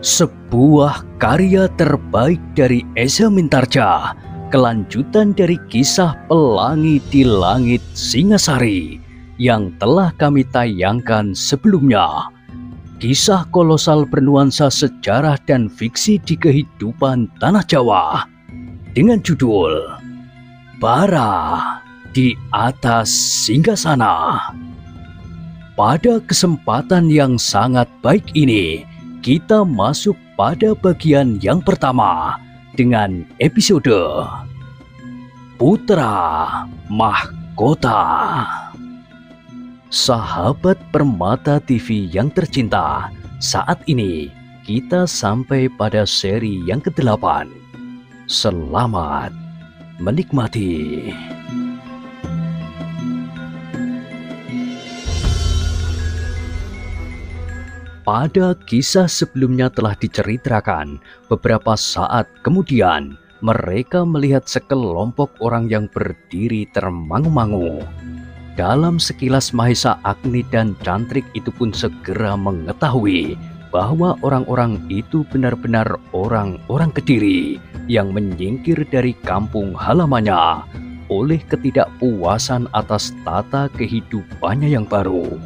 Sebuah karya terbaik dari Eza Mintarja, kelanjutan dari kisah Pelangi di Langit Singasari yang telah kami tayangkan sebelumnya. Kisah kolosal bernuansa sejarah dan fiksi di kehidupan tanah Jawa dengan judul Bara di Atas Singgasana. Pada kesempatan yang sangat baik ini, kita masuk pada bagian yang pertama dengan episode Putra Mahkota. Sahabat Permata TV yang tercinta, saat ini kita sampai pada seri yang ke-8. Selamat menikmati. Pada kisah sebelumnya telah diceritakan, beberapa saat kemudian mereka melihat sekelompok orang yang berdiri termangu-mangu. Dalam sekilas Mahesa Agni dan Cantrik itu pun segera mengetahui bahwa orang-orang itu benar-benar orang-orang Kediri yang menyingkir dari kampung halamannya oleh ketidakpuasan atas tata kehidupannya yang baru.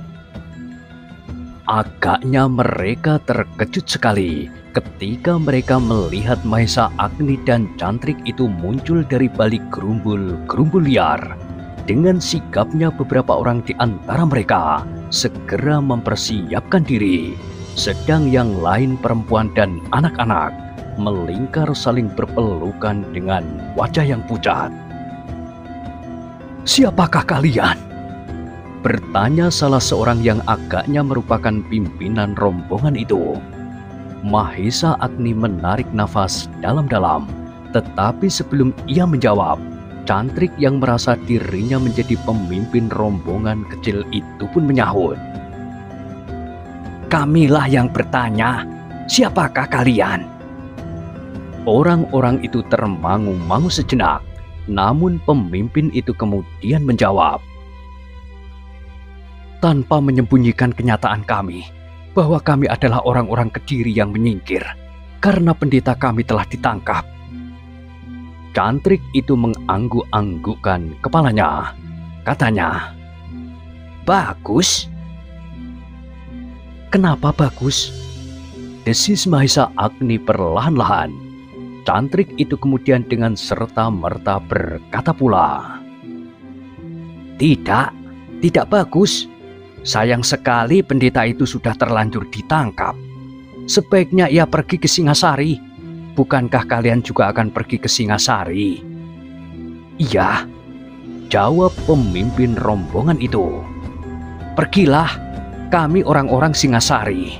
Agaknya mereka terkejut sekali ketika mereka melihat Mahesa Agni dan Cantrik itu muncul dari balik gerumbul liar. Dengan sigapnya beberapa orang di antara mereka segera mempersiapkan diri, sedang yang lain perempuan dan anak-anak melingkar saling berpelukan dengan wajah yang pucat. "Siapakah kalian?" bertanya salah seorang yang agaknya merupakan pimpinan rombongan itu. Mahesa Agni menarik nafas dalam-dalam, tetapi sebelum ia menjawab, Cantrik yang merasa dirinya menjadi pemimpin rombongan kecil itu pun menyahut. "Kamilah yang bertanya, siapakah kalian?" Orang-orang itu termangu-mangu sejenak, namun pemimpin itu kemudian menjawab, "Tanpa menyembunyikan kenyataan kami, bahwa kami adalah orang-orang Kediri yang menyingkir, karena pendeta kami telah ditangkap." Cantrik itu mengangguk-anggukkan kepalanya. Katanya, "Bagus." "Kenapa bagus?" desis Mahesa Agni perlahan-lahan. Cantrik itu kemudian dengan serta-merta berkata pula, Tidak bagus. Sayang sekali pendeta itu sudah terlanjur ditangkap. Sebaiknya ia pergi ke Singasari. Bukankah kalian juga akan pergi ke Singasari?" "Iya," jawab pemimpin rombongan itu. "Pergilah, kami orang-orang Singasari."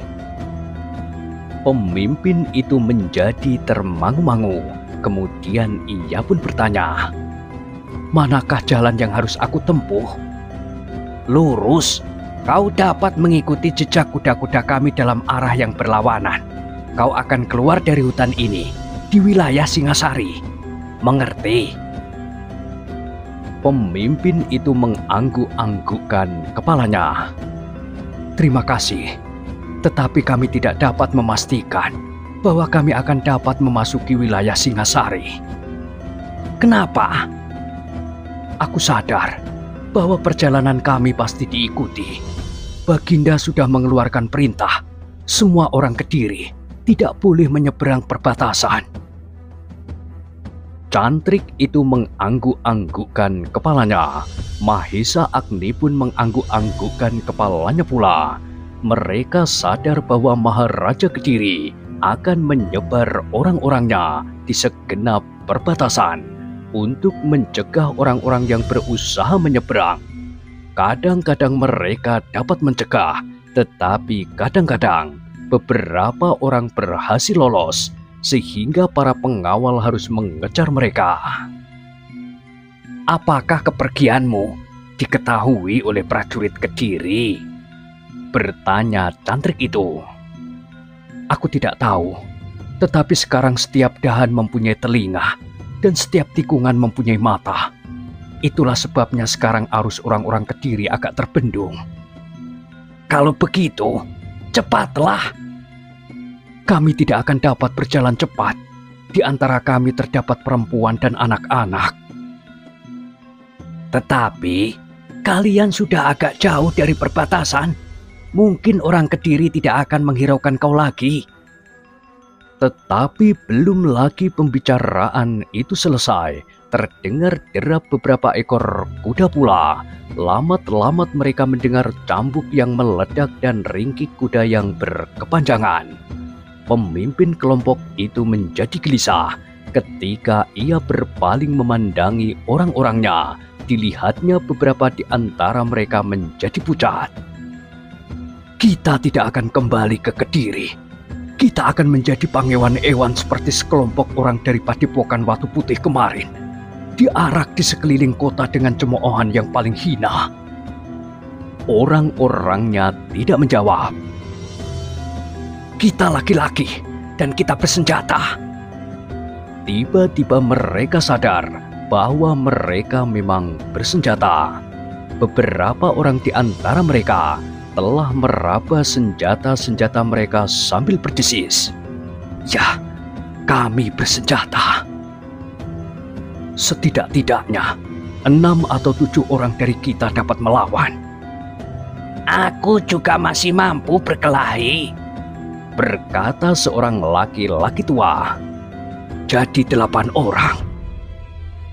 Pemimpin itu menjadi termangu-mangu. Kemudian ia pun bertanya, "Manakah jalan yang harus aku tempuh?" "Lurus. Kau dapat mengikuti jejak kuda-kuda kami dalam arah yang berlawanan. Kau akan keluar dari hutan ini di wilayah Singasari. Mengerti?" Pemimpin itu mengangguk-anggukkan kepalanya. "Terima kasih, tetapi kami tidak dapat memastikan bahwa kami akan dapat memasuki wilayah Singasari." "Kenapa?" "Aku sadar bahwa perjalanan kami pasti diikuti. Baginda sudah mengeluarkan perintah, semua orang Kediri tidak boleh menyeberang perbatasan." Cantrik itu mengangguk-anggukkan kepalanya. Mahesa Agni pun mengangguk-anggukkan kepalanya pula. Mereka sadar bahwa Maharaja Kediri akan menyebar orang-orangnya di segenap perbatasan untuk mencegah orang-orang yang berusaha menyeberang. Kadang-kadang mereka dapat mencegah, tetapi kadang-kadang beberapa orang berhasil lolos, sehingga para pengawal harus mengejar mereka. "Apakah kepergianmu diketahui oleh prajurit Kediri?" bertanya Cantrik itu. "Aku tidak tahu, tetapi sekarang setiap dahan mempunyai telinga dan setiap tikungan mempunyai mata. Itulah sebabnya sekarang arus orang-orang Kediri agak terbendung." "Kalau begitu, cepatlah." Kami tidak akan dapat berjalan cepat. Di antara kami terdapat perempuan dan anak-anak. Tetapi, kalian sudah agak jauh dari perbatasan. Mungkin orang Kediri tidak akan menghiraukan kau lagi. Tetapi belum lagi pembicaraan itu selesai, terdengar derap beberapa ekor kuda pula. Lamat-lamat mereka mendengar cambuk yang meledak dan ringkik kuda yang berkepanjangan. Pemimpin kelompok itu menjadi gelisah ketika ia berpaling memandangi orang-orangnya. Dilihatnya beberapa di antara mereka menjadi pucat. Kita tidak akan kembali ke Kediri. Kita akan menjadi pangewan-ewan seperti sekelompok orang dari Padepokan Watu Putih kemarin. Diarak di sekeliling kota dengan cemoohan yang paling hina. Orang-orangnya tidak menjawab. Kita laki-laki dan kita bersenjata. Tiba-tiba mereka sadar bahwa mereka memang bersenjata. Beberapa orang di antara mereka telah meraba senjata-senjata mereka sambil berdesis. Ya, kami bersenjata. Setidak-tidaknya 6 atau 7 orang dari kita dapat melawan. Aku juga masih mampu berkelahi, berkata seorang laki-laki tua. Jadi 8 orang.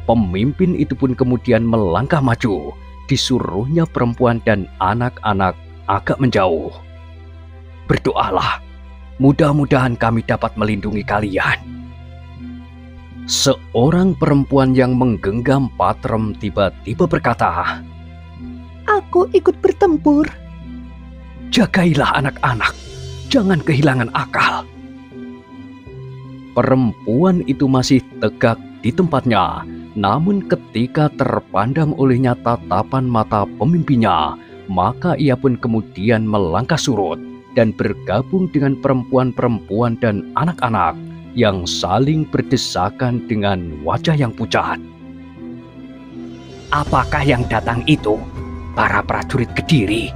Pemimpin itu pun kemudian melangkah maju. Disuruhnya perempuan dan anak-anak agak menjauh. Berdoalah, mudah-mudahan kami dapat melindungi kalian. Seorang perempuan yang menggenggam patrem tiba-tiba berkata, Aku ikut bertempur. Jagailah anak-anak, jangan kehilangan akal. Perempuan itu masih tegak di tempatnya, namun ketika terpandang olehnya tatapan mata pemimpinnya, maka ia pun kemudian melangkah surut dan bergabung dengan perempuan-perempuan dan anak-anak yang saling berdesakan dengan wajah yang pucat. Apakah yang datang itu para prajurit Kediri?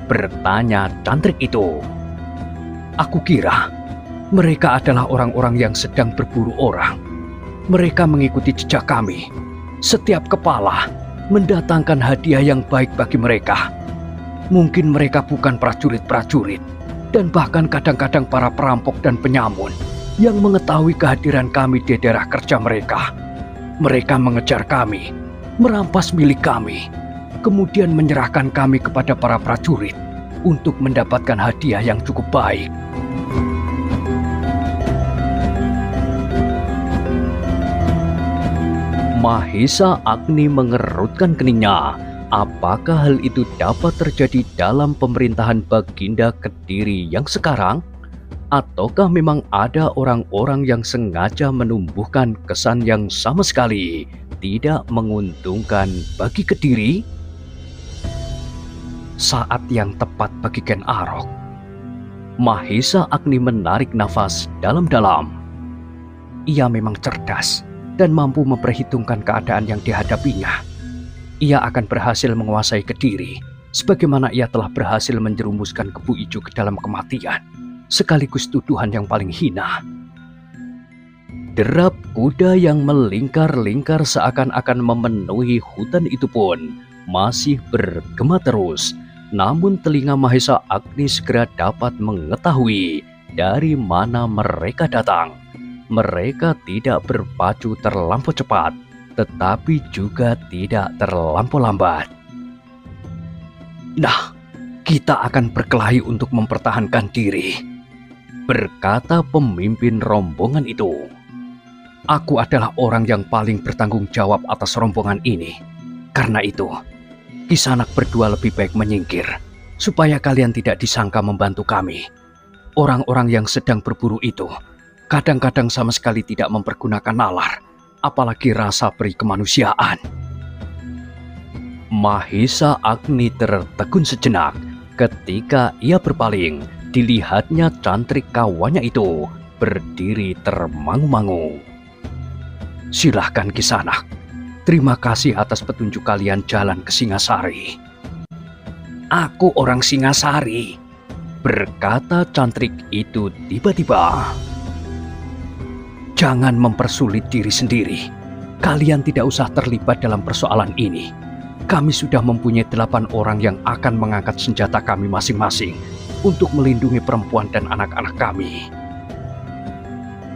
Bertanya cantrik itu. Aku kira mereka adalah orang-orang yang sedang berburu orang. Mereka mengikuti jejak kami. Setiap kepala mendatangkan hadiah yang baik bagi mereka. Mungkin mereka bukan prajurit-prajurit, dan bahkan kadang-kadang para perampok dan penyamun yang mengetahui kehadiran kami di daerah kerja mereka. Mereka mengejar kami, merampas milik kami, kemudian menyerahkan kami kepada para prajurit untuk mendapatkan hadiah yang cukup baik. Mahesa Agni mengerutkan keningnya. Apakah hal itu dapat terjadi dalam pemerintahan Baginda Kediri yang sekarang? Ataukah memang ada orang-orang yang sengaja menumbuhkan kesan yang sama sekali tidak menguntungkan bagi Kediri? Saat yang tepat bagi Ken Arok. Mahesa Agni menarik nafas dalam-dalam. Ia memang cerdas dan mampu memperhitungkan keadaan yang dihadapinya. Ia akan berhasil menguasai Kediri, sebagaimana ia telah berhasil menjerumuskan Kebu Ijo ke dalam kematian, sekaligus tuduhan yang paling hina. Derap kuda yang melingkar-lingkar seakan-akan memenuhi hutan itu pun masih bergema terus. Namun telinga Mahesa Agni segera dapat mengetahui dari mana mereka datang. Mereka tidak berpacu terlampau cepat, tetapi juga tidak terlampau lambat. Nah, kita akan berkelahi untuk mempertahankan diri, berkata pemimpin rombongan itu. Aku adalah orang yang paling bertanggung jawab atas rombongan ini. Karena itu, Kisanak berdua lebih baik menyingkir, supaya kalian tidak disangka membantu kami. Orang-orang yang sedang berburu itu kadang-kadang sama sekali tidak mempergunakan nalar, apalagi rasa peri kemanusiaan. Mahesa Agni tertegun sejenak ketika ia berpaling. Dilihatnya cantrik kawannya itu berdiri termangu-mangu. Silahkan Kisanak. Terima kasih atas petunjuk kalian jalan ke Singasari. Aku orang Singasari. Berkata cantrik itu tiba-tiba. Jangan mempersulit diri sendiri. Kalian tidak usah terlibat dalam persoalan ini. Kami sudah mempunyai 8 orang yang akan mengangkat senjata kami masing-masing untuk melindungi perempuan dan anak-anak kami.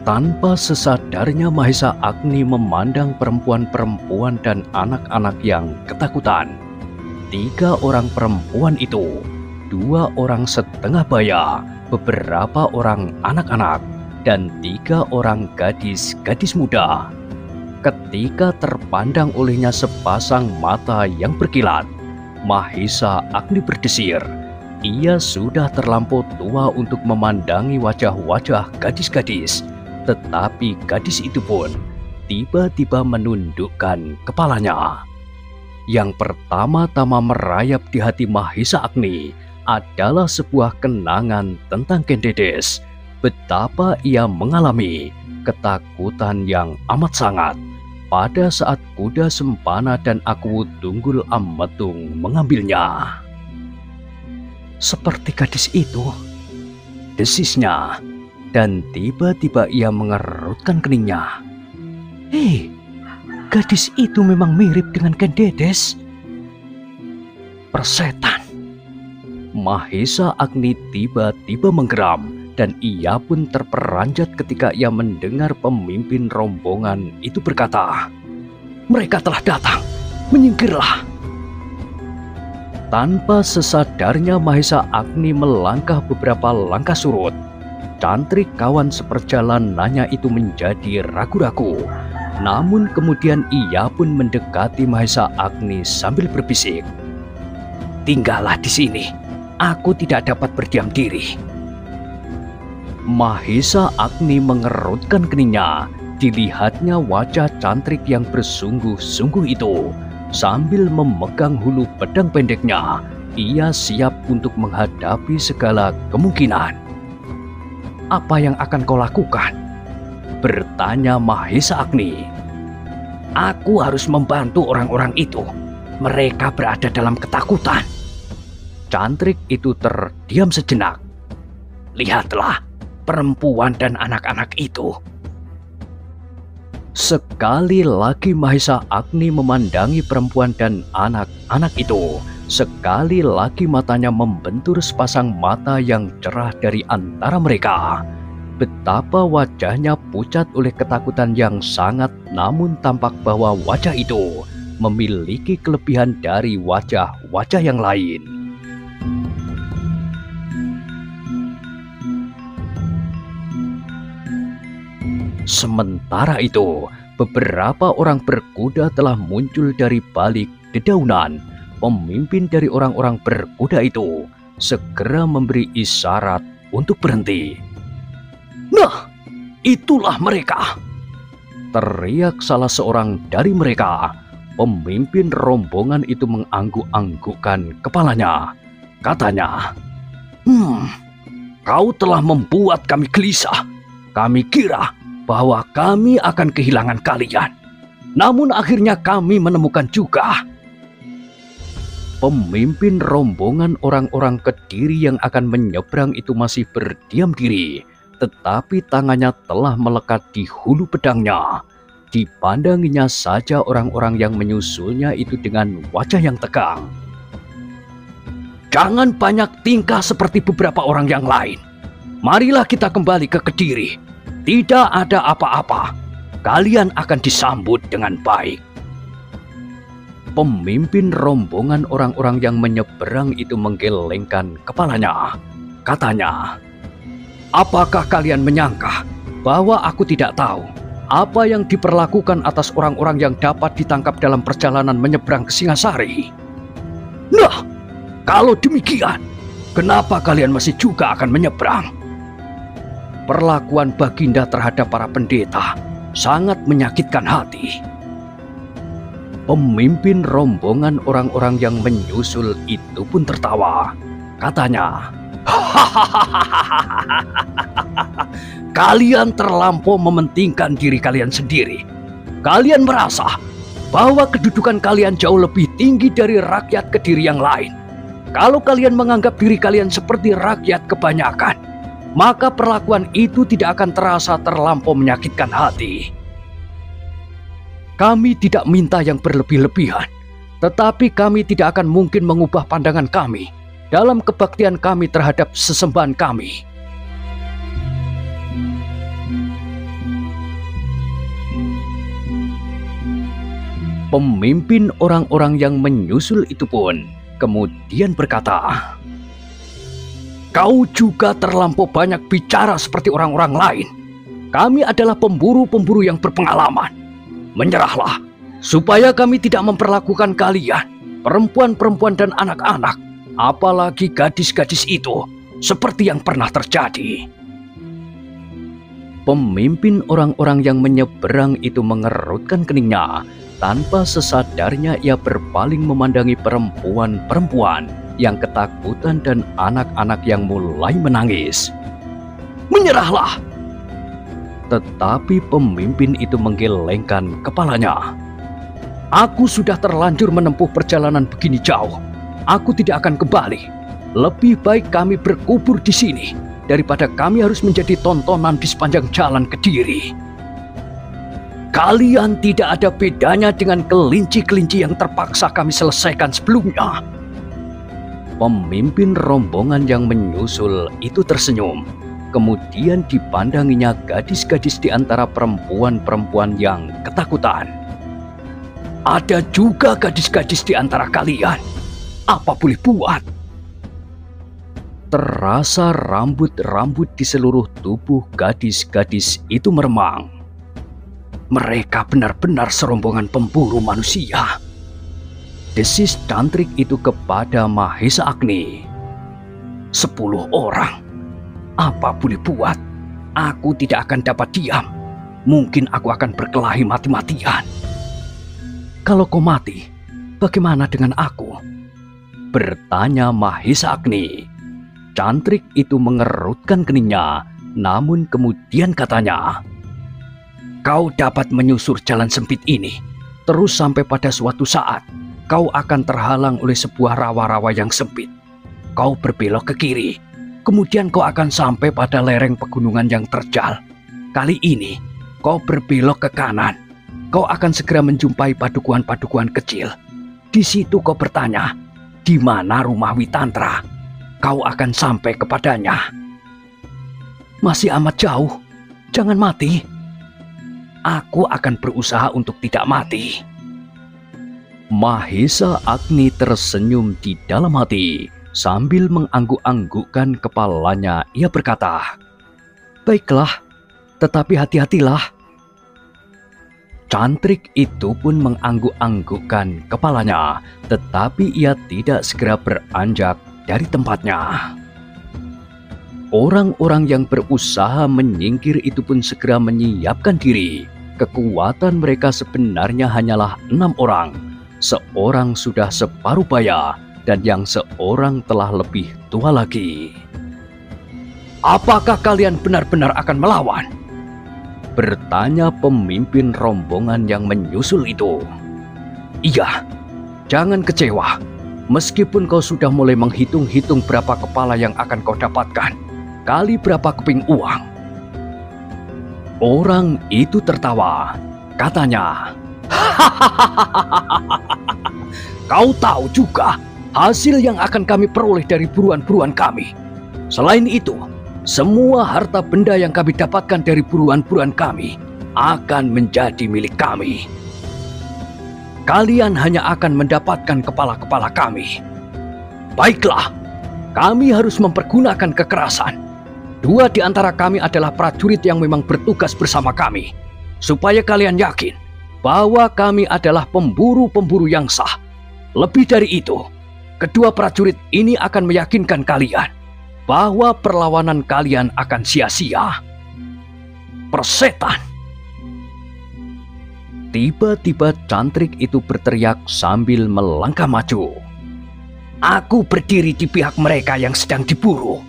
Tanpa sesadarnya Mahesa Agni memandang perempuan-perempuan dan anak-anak yang ketakutan. 3 orang perempuan itu, 2 orang setengah baya, beberapa orang anak-anak, dan 3 orang gadis-gadis muda. Ketika terpandang olehnya sepasang mata yang berkilat, Mahesa Agni berdesir. Ia sudah terlampau tua untuk memandangi wajah-wajah gadis-gadis, tetapi gadis itu pun tiba-tiba menundukkan kepalanya. Yang pertama-tama merayap di hati Mahesa Agni adalah sebuah kenangan tentang Kendedes. Betapa ia mengalami ketakutan yang amat sangat pada saat kuda Sempana dan Aku Tunggul Ametung mengambilnya. Seperti gadis itu, desisnya, dan tiba-tiba ia mengerutkan keningnya. Hei, gadis itu memang mirip dengan Kendedes. Persetan. Mahesa Agni tiba-tiba menggeram, dan ia pun terperanjat ketika ia mendengar pemimpin rombongan itu berkata, "Mereka telah datang, menyingkirlah." Tanpa sesadarnya Mahesa Agni melangkah beberapa langkah surut. Cantrik kawan seperjalanannya itu menjadi ragu-ragu. Namun kemudian ia pun mendekati Mahesa Agni sambil berbisik, "Tinggallah di sini, aku tidak dapat berdiam diri." Mahesa Agni mengerutkan keningnya. Dilihatnya wajah cantrik yang bersungguh-sungguh itu. Sambil memegang hulu pedang pendeknya, ia siap untuk menghadapi segala kemungkinan. "Apa yang akan kau lakukan?" bertanya Mahesa Agni. "Aku harus membantu orang-orang itu. Mereka berada dalam ketakutan." Cantrik itu terdiam sejenak. "Lihatlah perempuan dan anak-anak itu." Sekali lagi Mahesa Agni memandangi perempuan dan anak-anak itu. Sekali lagi matanya membentur sepasang mata yang cerah dari antara mereka. Betapa wajahnya pucat oleh ketakutan yang sangat, namun tampak bahwa wajah itu memiliki kelebihan dari wajah-wajah yang lain. Sementara itu, beberapa orang berkuda telah muncul dari balik dedaunan. Pemimpin dari orang-orang berkuda itu segera memberi isyarat untuk berhenti. "Nah, itulah mereka!" teriak salah seorang dari mereka. Pemimpin rombongan itu mengangguk-anggukkan kepalanya. Katanya, "Kau telah membuat kami gelisah. Kami kira bahwa kami akan kehilangan kalian. Namun akhirnya kami menemukan juga." Pemimpin rombongan orang-orang Kediri yang akan menyeberang itu masih berdiam diri, tetapi tangannya telah melekat di hulu pedangnya. Dipandanginya saja orang-orang yang menyusulnya itu dengan wajah yang tegang. "Jangan banyak tingkah seperti beberapa orang yang lain. Marilah kita kembali ke Kediri. Tidak ada apa-apa. Kalian akan disambut dengan baik." Pemimpin rombongan orang-orang yang menyeberang itu menggelengkan kepalanya. Katanya, "Apakah kalian menyangka bahwa aku tidak tahu apa yang diperlakukan atas orang-orang yang dapat ditangkap dalam perjalanan menyeberang ke Singasari? Nah, kalau demikian, kenapa kalian masih juga akan menyeberang? Perlakuan Baginda terhadap para pendeta sangat menyakitkan hati." Pemimpin rombongan orang-orang yang menyusul itu pun tertawa. Katanya, "Kalian terlampau mementingkan diri kalian sendiri. Kalian merasa bahwa kedudukan kalian jauh lebih tinggi dari rakyat Kediri yang lain. Kalau kalian menganggap diri kalian seperti rakyat kebanyakan, maka perlakuan itu tidak akan terasa terlampau menyakitkan hati. Kami tidak minta yang berlebih-lebihan, tetapi kami tidak akan mungkin mengubah pandangan kami dalam kebaktian kami terhadap sesembahan kami. Pemimpin orang-orang yang menyusul itu pun kemudian berkata, "Kau juga terlampau banyak bicara seperti orang-orang lain. Kami adalah pemburu-pemburu yang berpengalaman. Menyerahlah, supaya kami tidak memperlakukan kalian, perempuan-perempuan dan anak-anak, apalagi gadis-gadis itu, seperti yang pernah terjadi." Pemimpin orang-orang yang menyeberang itu mengerutkan keningnya. Tanpa sesadarnya ia berpaling memandangi perempuan-perempuan yang ketakutan dan anak-anak yang mulai menangis. "Menyerahlah!" Tetapi pemimpin itu menggelengkan kepalanya. "Aku sudah terlanjur menempuh perjalanan begini jauh. Aku tidak akan kembali. Lebih baik kami berkubur di sini daripada kami harus menjadi tontonan di sepanjang jalan Kediri. Kalian tidak ada bedanya dengan kelinci-kelinci yang terpaksa kami selesaikan sebelumnya." Pemimpin rombongan yang menyusul itu tersenyum. Kemudian dipandanginya gadis-gadis di antara perempuan-perempuan yang ketakutan. "Ada juga gadis-gadis di antara kalian. Apa boleh buat?" Terasa rambut-rambut di seluruh tubuh gadis-gadis itu meremang. Mereka benar-benar serombongan pemburu manusia, desis Cantrik itu kepada Mahesa Agni. 10 orang. Apa boleh buat? Aku tidak akan dapat diam. Mungkin aku akan berkelahi mati-matian. Kalau kau mati, bagaimana dengan aku? Bertanya Mahesa Agni. Cantrik itu mengerutkan keningnya, namun kemudian katanya, "Kau dapat menyusur jalan sempit ini, terus sampai pada suatu saat kau akan terhalang oleh sebuah rawa-rawa yang sempit. Kau berbelok ke kiri, kemudian kau akan sampai pada lereng pegunungan yang terjal. Kali ini kau berbelok ke kanan, kau akan segera menjumpai padukuhan-padukuhan kecil. Di situ kau bertanya, di mana rumah Witantra? Kau akan sampai kepadanya." "Masih amat jauh, jangan mati." "Aku akan berusaha untuk tidak mati." Mahesa Agni tersenyum di dalam hati. Sambil mengangguk-anggukkan kepalanya, ia berkata, "Baiklah, tetapi hati-hatilah." Cantrik itu pun mengangguk-anggukkan kepalanya, tetapi ia tidak segera beranjak dari tempatnya. Orang-orang yang berusaha menyingkir itu pun segera menyiapkan diri. Kekuatan mereka sebenarnya hanyalah 6 orang. Seorang sudah separuh baya dan yang seorang telah lebih tua lagi. "Apakah kalian benar-benar akan melawan?" bertanya pemimpin rombongan yang menyusul itu. "Iya, jangan kecewa. Meskipun kau sudah mulai menghitung-hitung berapa kepala yang akan kau dapatkan, kali berapa keping uang." Orang itu tertawa. Katanya, "Kau tahu juga hasil yang akan kami peroleh dari buruan-buruan kami. Selain itu, semua harta benda yang kami dapatkan dari buruan-buruan kami akan menjadi milik kami. Kalian hanya akan mendapatkan kepala-kepala kami. Baiklah, kami harus mempergunakan kekerasan. 2 di antara kami adalah prajurit yang memang bertugas bersama kami, supaya kalian yakin bahwa kami adalah pemburu-pemburu yang sah. Lebih dari itu, kedua prajurit ini akan meyakinkan kalian bahwa perlawanan kalian akan sia-sia." "Persetan!" Tiba-tiba Cantrik itu berteriak sambil melangkah maju. "Aku berdiri di pihak mereka yang sedang diburu."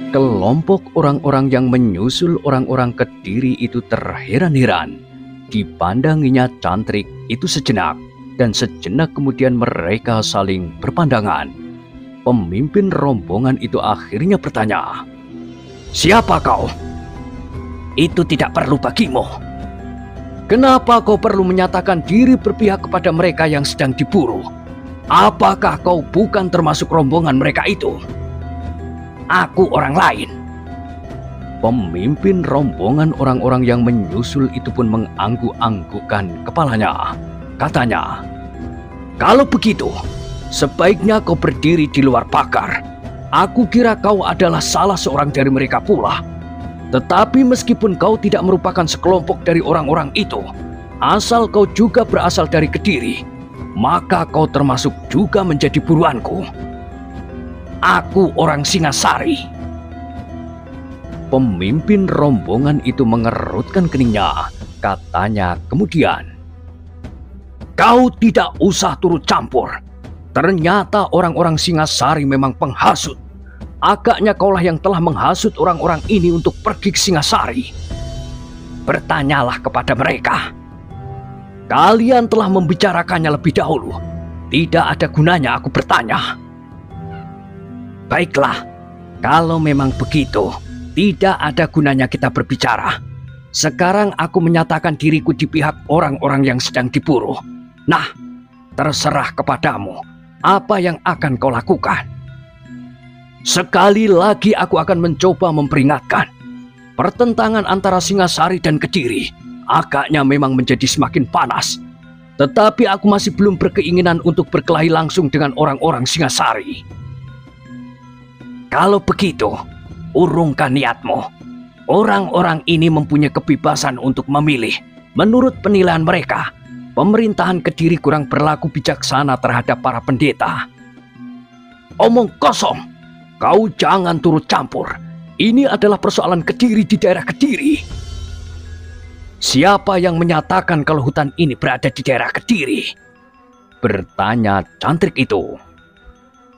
Kelompok orang-orang yang menyusul orang-orang Kediri itu terheran-heran. Dipandanginya Cantrik itu sejenak, dan sejenak kemudian mereka saling berpandangan. Pemimpin rombongan itu akhirnya bertanya, "Siapa kau?" "Itu tidak perlu bagimu." "Kenapa kau perlu menyatakan diri berpihak kepada mereka yang sedang diburu? Apakah kau bukan termasuk rombongan mereka itu?" "Aku orang lain." Pemimpin rombongan orang-orang yang menyusul itu pun mengangguk-anggukkan kepalanya. Katanya, "Kalau begitu, sebaiknya kau berdiri di luar pagar. Aku kira kau adalah salah seorang dari mereka pula. Tetapi meskipun kau tidak merupakan sekelompok dari orang-orang itu, asal kau juga berasal dari Kediri, maka kau termasuk juga menjadi buruanku. Aku orang Singasari." Pemimpin rombongan itu mengerutkan keningnya. Katanya kemudian, "Kau tidak usah turut campur. Ternyata orang-orang Singasari memang penghasut. Agaknya kaulah yang telah menghasut orang-orang ini untuk pergi ke Singasari. Bertanyalah kepada mereka. Kalian telah membicarakannya lebih dahulu. Tidak ada gunanya aku bertanya." "Baiklah, kalau memang begitu, tidak ada gunanya kita berbicara. Sekarang aku menyatakan diriku di pihak orang-orang yang sedang diburu. Nah, terserah kepadamu apa yang akan kau lakukan." "Sekali lagi aku akan mencoba memperingatkan. Pertentangan antara Singasari dan Kediri agaknya memang menjadi semakin panas. Tetapi aku masih belum berkeinginan untuk berkelahi langsung dengan orang-orang Singasari." "Kalau begitu, urungkan niatmu. Orang-orang ini mempunyai kebebasan untuk memilih. Menurut penilaian mereka, pemerintahan Kediri kurang berlaku bijaksana terhadap para pendeta." "Omong kosong. Kau jangan turut campur. Ini adalah persoalan Kediri di daerah Kediri." "Siapa yang menyatakan kalau hutan ini berada di daerah Kediri?" bertanya Cantrik itu.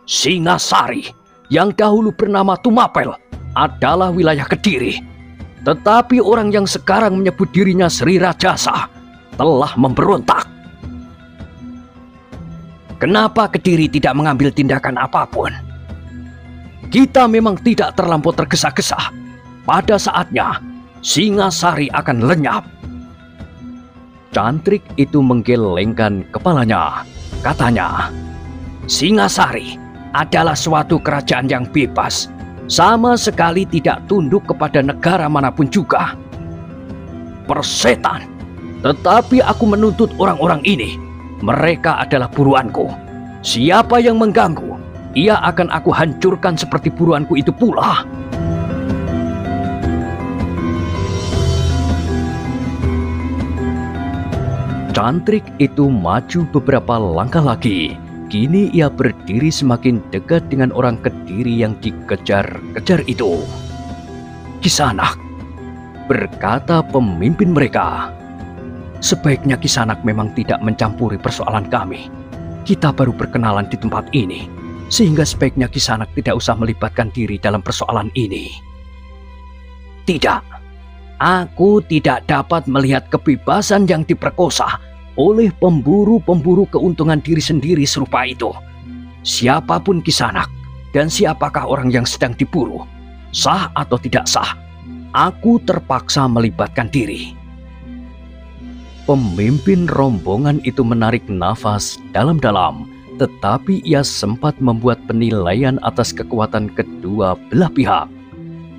"Singasari, yang dahulu bernama Tumapel, adalah wilayah Kediri. Tetapi orang yang sekarang menyebut dirinya Sri Rajasa telah memberontak." "Kenapa Kediri tidak mengambil tindakan apapun?" "Kita memang tidak terlampau tergesa-gesa. Pada saatnya, Singasari akan lenyap." Cantrik itu menggelengkan kepalanya. Katanya, "Singasari adalah suatu kerajaan yang bebas, sama sekali tidak tunduk kepada negara manapun juga." "Persetan, tetapi aku menuntut orang-orang ini. Mereka adalah buruanku. Siapa yang mengganggu, ia akan aku hancurkan seperti buruanku itu pula." Cantrik itu maju beberapa langkah lagi. Kini ia berdiri semakin dekat dengan orang Kediri yang dikejar-kejar itu. "Kisanak," berkata pemimpin mereka, "sebaiknya Kisanak memang tidak mencampuri persoalan kami. Kita baru berkenalan di tempat ini, sehingga sebaiknya Kisanak tidak usah melibatkan diri dalam persoalan ini." "Tidak, aku tidak dapat melihat kebebasan yang diperkosa oleh pemburu-pemburu keuntungan diri sendiri serupa itu. Siapapun Kisanak dan siapakah orang yang sedang diburu, sah atau tidak sah, aku terpaksa melibatkan diri." Pemimpin rombongan itu menarik nafas dalam-dalam, tetapi ia sempat membuat penilaian atas kekuatan kedua belah pihak.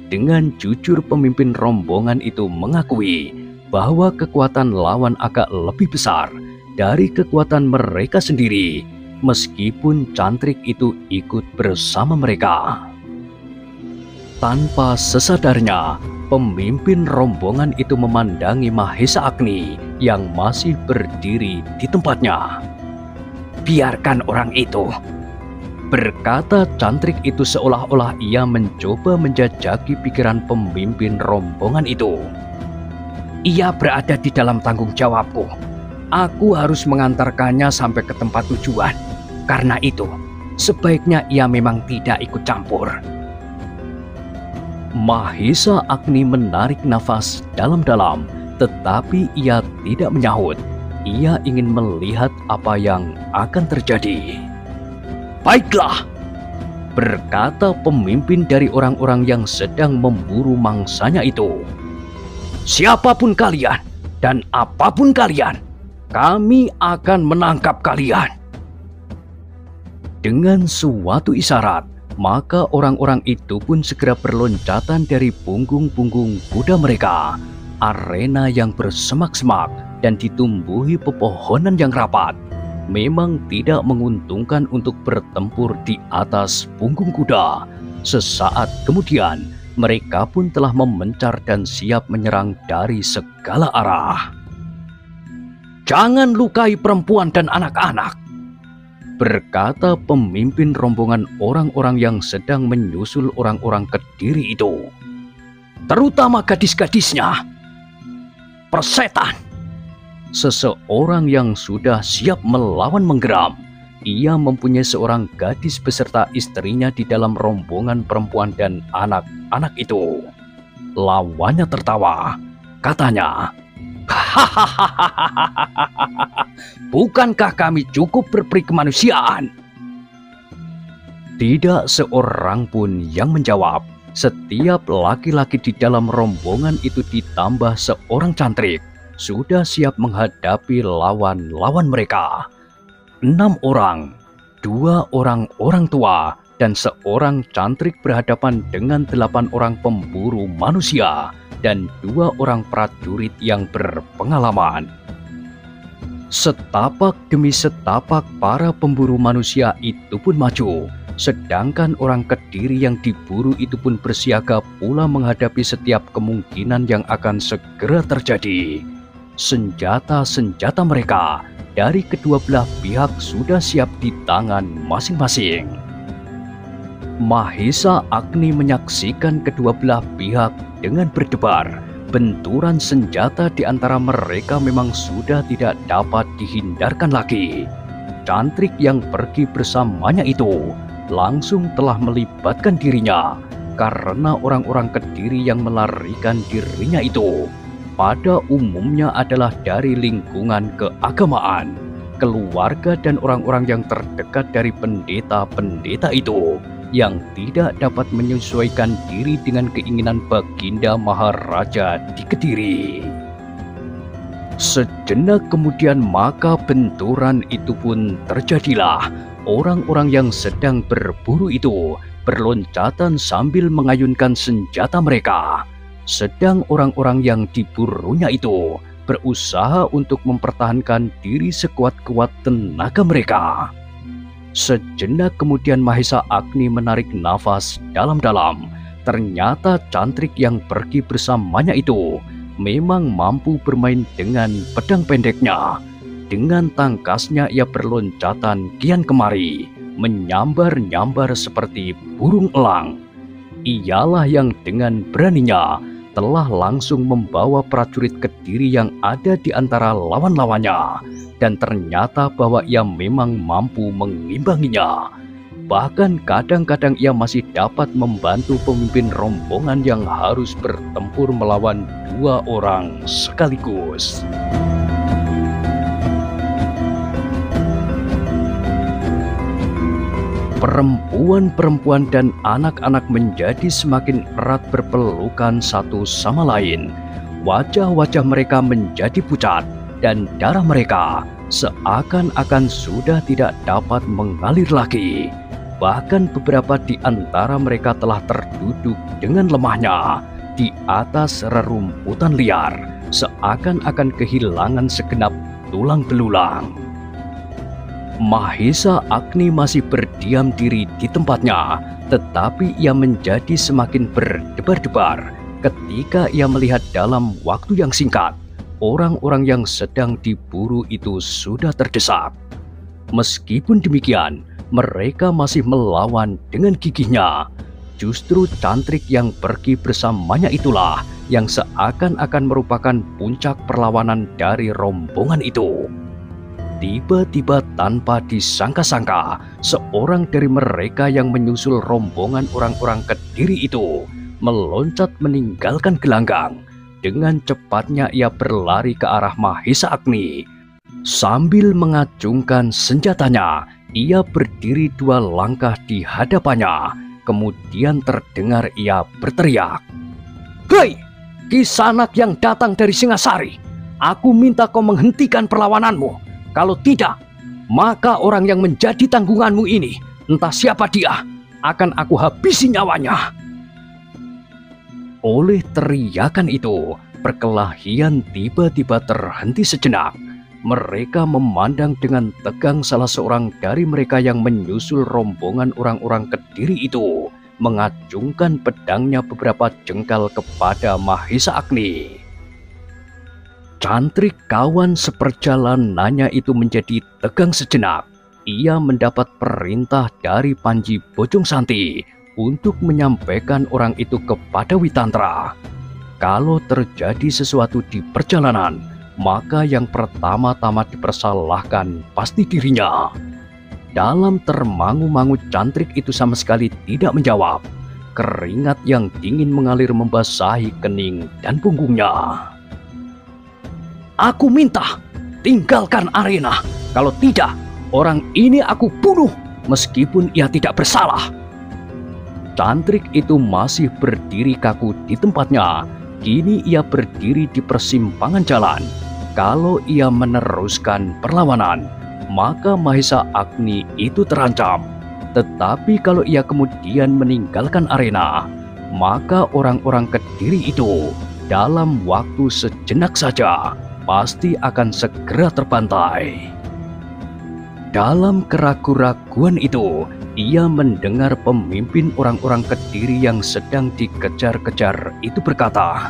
Dengan jujur pemimpin rombongan itu mengakui bahwa kekuatan lawan agak lebih besar dari kekuatan mereka sendiri, meskipun Cantrik itu ikut bersama mereka. Tanpa sesadarnya, pemimpin rombongan itu memandangi Mahesa Agni yang masih berdiri di tempatnya. "Biarkan orang itu," berkata Cantrik itu seolah-olah ia mencoba menjajaki pikiran pemimpin rombongan itu. "Ia berada di dalam tanggung jawabku. Aku harus mengantarkannya sampai ke tempat tujuan. Karena itu, sebaiknya ia memang tidak ikut campur." Mahesa Agni menarik nafas dalam-dalam Tetapi ia tidak menyahut. Ia ingin melihat apa yang akan terjadi. "Baiklah," berkata pemimpin dari orang-orang yang sedang memburu mangsanya itu. "Siapapun kalian dan apapun kalian, kami akan menangkap kalian." Dengan suatu isyarat, maka orang-orang itu pun segera berloncatan dari punggung-punggung kuda mereka. Arena yang bersemak-semak dan ditumbuhi pepohonan yang rapat memang tidak menguntungkan untuk bertempur di atas punggung kuda. Sesaat kemudian, mereka pun telah memencar dan siap menyerang dari segala arah. "Jangan lukai perempuan dan anak-anak," berkata pemimpin rombongan orang-orang yang sedang menyusul orang-orang Kediri itu. "Terutama gadis-gadisnya. Persetan!" Seseorang yang sudah siap melawan menggeram. Ia mempunyai seorang gadis beserta istrinya di dalam rombongan perempuan dan anak-anak itu. Lawannya tertawa. Katanya, "Hahaha, bukankah kami cukup berperi kemanusiaan?" Tidak seorang pun yang menjawab. Setiap laki-laki di dalam rombongan itu ditambah seorang cantrik sudah siap menghadapi lawan-lawan mereka. 6 orang, 2 orang tua, dan seorang cantrik berhadapan dengan 8 orang pemburu manusia dan 2 orang prajurit yang berpengalaman. Setapak demi setapak para pemburu manusia itu pun maju, sedangkan orang Kediri yang diburu itu pun bersiaga pula menghadapi setiap kemungkinan yang akan segera terjadi. Senjata-senjata mereka dari kedua belah pihak sudah siap di tangan masing-masing. Mahesa Agni menyaksikan kedua belah pihak dengan berdebar. Benturan senjata di antara mereka memang sudah tidak dapat dihindarkan lagi. Cantrik yang pergi bersamanya itu langsung telah melibatkan dirinya, karena orang-orang Kediri yang melarikan dirinya itu pada umumnya adalah dari lingkungan keagamaan, keluarga dan orang-orang yang terdekat dari pendeta-pendeta itu yang tidak dapat menyesuaikan diri dengan keinginan Baginda Maharaja di Kediri. Sejenak kemudian maka benturan itu pun terjadilah. Orang-orang yang sedang berburu itu berloncatan sambil mengayunkan senjata mereka. Sedang orang-orang yang diburunya itu berusaha untuk mempertahankan diri sekuat-kuat tenaga mereka. Sejenak kemudian Mahesa Agni menarik nafas dalam-dalam. Ternyata cantrik yang pergi bersamanya itu memang mampu bermain dengan pedang pendeknya. Dengan tangkasnya ia berloncatan kian kemari, menyambar-nyambar seperti burung elang. Ialah yang dengan beraninya telah langsung membawa prajurit Kediri yang ada di antara lawan-lawannya, dan ternyata bahwa ia memang mampu mengimbanginya. Bahkan kadang-kadang ia masih dapat membantu pemimpin rombongan yang harus bertempur melawan 2 orang sekaligus. Perempuan-perempuan dan anak-anak menjadi semakin erat berpelukan satu sama lain. Wajah-wajah mereka menjadi pucat dan darah mereka seakan-akan sudah tidak dapat mengalir lagi. Bahkan beberapa di antara mereka telah terduduk dengan lemahnya di atas rerumputan liar, seakan-akan kehilangan segenap tulang belulang. Mahesa Agni masih berdiam diri di tempatnya, tetapi ia menjadi semakin berdebar-debar ketika ia melihat dalam waktu yang singkat orang-orang yang sedang diburu itu sudah terdesak. Meskipun demikian, mereka masih melawan dengan gigihnya. Justru cantrik yang pergi bersamanya itulah yang seakan-akan merupakan puncak perlawanan dari rombongan itu. Tiba-tiba tanpa disangka-sangka, seorang dari mereka yang menyusul rombongan orang-orang Kediri itu meloncat meninggalkan gelanggang. dengan cepatnya ia berlari ke arah Mahesa Agni. Sambil mengacungkan senjatanya, ia berdiri 2 langkah di hadapannya. Kemudian terdengar ia berteriak, "Hei, Kisanak yang datang dari Singasari, aku minta kau menghentikan perlawananmu. Kalau tidak, maka orang yang menjadi tanggunganmu ini, entah siapa dia, akan aku habisi nyawanya." Oleh teriakan itu, perkelahian tiba-tiba terhenti sejenak. Mereka memandang dengan tegang salah seorang dari mereka yang menyusul rombongan orang-orang Kediri itu, mengacungkan pedangnya beberapa jengkal kepada Mahesa Agni. Cantrik kawan seperjalanannya itu menjadi tegang sejenak. Ia mendapat perintah dari Panji Bojongsanti untuk menyampaikan orang itu kepada Witantra. Kalau terjadi sesuatu di perjalanan, maka yang pertama-tama dipersalahkan pasti dirinya. Dalam termangu-mangu, Cantrik itu sama sekali tidak menjawab. Keringat yang dingin mengalir membasahi kening dan punggungnya. "Aku minta, tinggalkan arena. Kalau tidak, orang ini aku bunuh meskipun ia tidak bersalah." Cantrik itu masih berdiri kaku di tempatnya. Kini ia berdiri di persimpangan jalan. Kalau ia meneruskan perlawanan, maka Mahesa Agni itu terancam. Tetapi kalau ia kemudian meninggalkan arena, maka orang-orang Kediri itu dalam waktu sejenak saja pasti akan segera terbantai. Dalam keraguan-raguan itu, ia mendengar pemimpin orang-orang Kediri yang sedang dikejar-kejar itu berkata,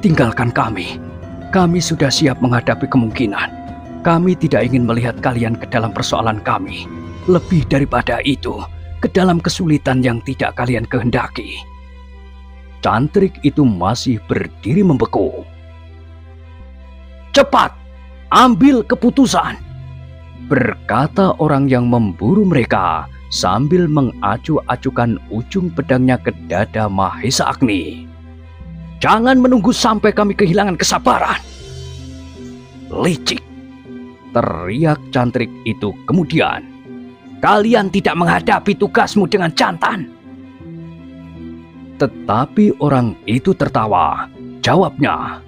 "Tinggalkan kami. Kami sudah siap menghadapi kemungkinan. Kami tidak ingin melihat kalian ke dalam persoalan kami. Lebih daripada itu, ke dalam kesulitan yang tidak kalian kehendaki." Cantrik itu masih berdiri membeku. "Cepat, ambil keputusan," berkata orang yang memburu mereka sambil mengacu-acukan ujung pedangnya ke dada Mahesa Agni. "Jangan menunggu sampai kami kehilangan kesabaran." "Licik," teriak Cantrik itu kemudian. "Kalian tidak menghadapi tugasmu dengan jantan." Tetapi orang itu tertawa. Jawabnya,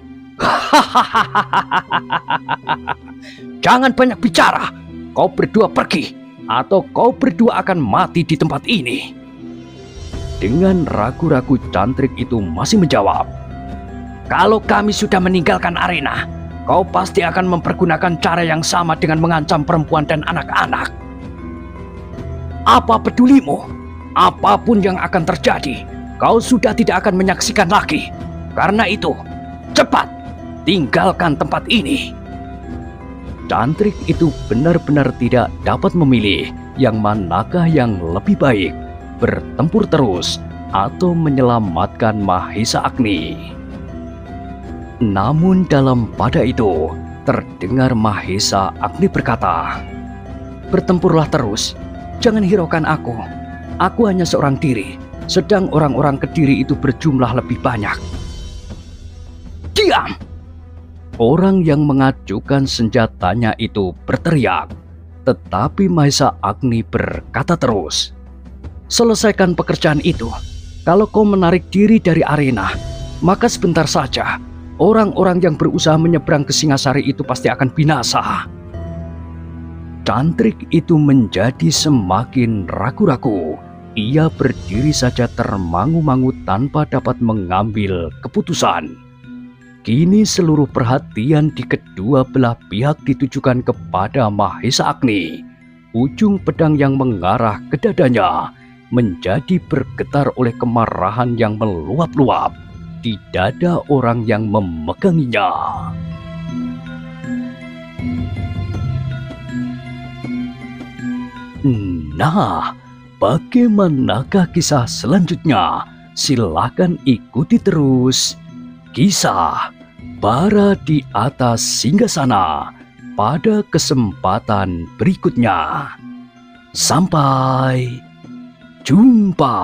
"Jangan banyak bicara. Kau berdua pergi, atau kau berdua akan mati di tempat ini." Dengan ragu-ragu, Cantrik itu masih menjawab, "Kalau kami sudah meninggalkan arena, kau pasti akan mempergunakan cara yang sama dengan mengancam perempuan dan anak-anak. Apa pedulimu? Apapun yang akan terjadi, kau sudah tidak akan menyaksikan lagi. Karena itu, cepat tinggalkan tempat ini." Cantrik itu benar-benar tidak dapat memilih yang manakah yang lebih baik, bertempur terus atau menyelamatkan Mahesa Agni. Namun pada itu, terdengar Mahesa Agni berkata, "Bertempurlah terus, jangan hiraukan aku. Aku hanya seorang diri, sedang orang-orang Kediri itu berjumlah lebih banyak." "Diam!" Orang yang mengacukan senjatanya itu berteriak. Tetapi Mahesa Agni berkata terus, "Selesaikan pekerjaan itu. Kalau kau menarik diri dari arena, maka sebentar saja orang-orang yang berusaha menyeberang ke Singasari itu pasti akan binasa." Cantrik itu menjadi semakin ragu-ragu. Ia berdiri saja termangu-mangu tanpa dapat mengambil keputusan. Kini seluruh perhatian di kedua belah pihak ditujukan kepada Mahesa Agni. Ujung pedang yang mengarah ke dadanya menjadi bergetar oleh kemarahan yang meluap-luap di dada orang yang memeganginya. Nah, bagaimanakah kisah selanjutnya? Silakan ikuti terus kisah Bara di Atas Singgasana pada kesempatan berikutnya. Sampai jumpa.